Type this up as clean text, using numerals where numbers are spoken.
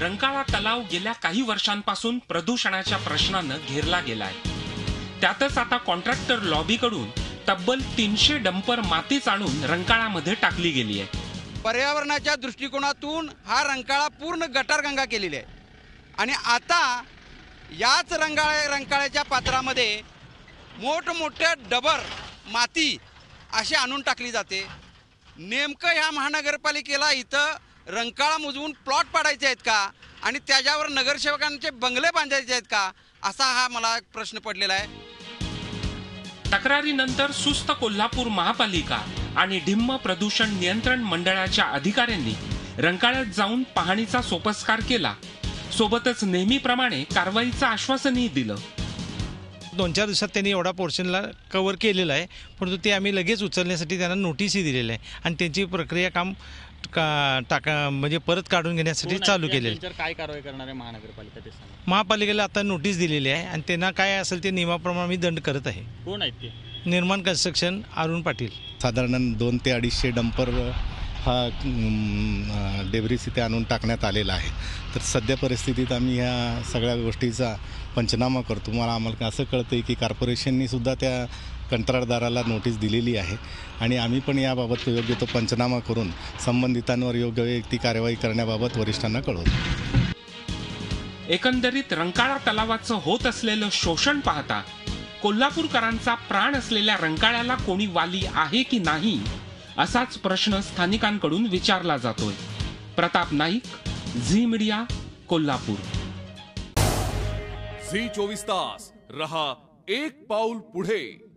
रंकाळा तलाव गेल्या काही वर्षांपासून प्रदूषणाच्या प्रश्नानं घेरला गेलाय। त्यातच आता कॉन्ट्रॅक्टर लॉबीकडून तब्बल 300 डंपर मातीच आणून रंकाळामध्ये टाकली गेली आहे। पर्यावरणाच्या दृष्टिकोनातून हा रंकाळा पूर्ण गटारगंगा केलेली आहे आणि आता याच रंकाळ्याच्या पात्रामध्ये मोठमोठे डबर माती अशी आणून टाकली जाते। नेमकं ह्या महानगरपालिकेला इथं रंकाळा मुजवून प्लॉट पाडायचे आहेत का आणि त्याच्यावर नगरसेवकांचे बंगले बांधायचे आहेत का, असा हा मला प्रश्न पडलेला आहे। तक्रारीनंतर सुस्त कोल्हापूर महापालिका आणि ढिम्म प्रदूषण नियंत्रण मंडळाच्या अधिकाऱ्यांनी रंकाळ्यात जाऊन पाहणीचा सोपस्कार केला। सोबतच नेहमीप्रमाणे कारवाईचं आश्वासनही दिलं। 2-4 दिवसात त्यांनी एवढा पोर्शनला कव्हर केलेला आहे, परंतु ते आम्ही लगेच उचलण्यासाठी त्यांना नोटीसही दिलेली आहे आणि त्यांची प्रक्रिया काम म्हणजे परत काढून घेण्यासाठी चालू केलेली आहे। काय कारवाई करणार आहे महानगरपालिका ते सांगा। महापालिकेला आता नोटीस दिलेली आहे आणि त्यांना काय असेल ते नियमाप्रमाणे मी दंड करत आहे। कोण आहेत ते? निर्माण कन्स्ट्रक्शन, अरुण पाटील। साधारण 200 ते 250 डंपर हा डेब्रिस इथे आणून टाकण्यात आलेला आहे। तर सध्या परिस्थितीत आम्ही ह्या सगळ्या गोष्टीचा पंचनामा करतो। आम्हाला असं कळतं आहे की कॉर्पोरेशननी सुद्धा त्या कंत्राटदाराला नोटीस दिलेली आहे आणि आम्ही पण याबाबत योग्य तो पंचनामा करून संबंधितांवर योग्य ती कारवाई करण्याबाबत वरिष्ठांना कळवतो। एकंदरीत रंकाळा तलावाचं होत असलेलं शोषण पाहता कोल्हापूरकरांचा प्राण असलेल्या रंकाळ्याला कोणी वाली आहे की नाही, असाच प्रश्न स्थानिकांकडून विचारला जातोय। प्रताप नाईक, झी मीडिया, कोल्हापूर। झी 24 तास रहा एक पाऊल पुढे।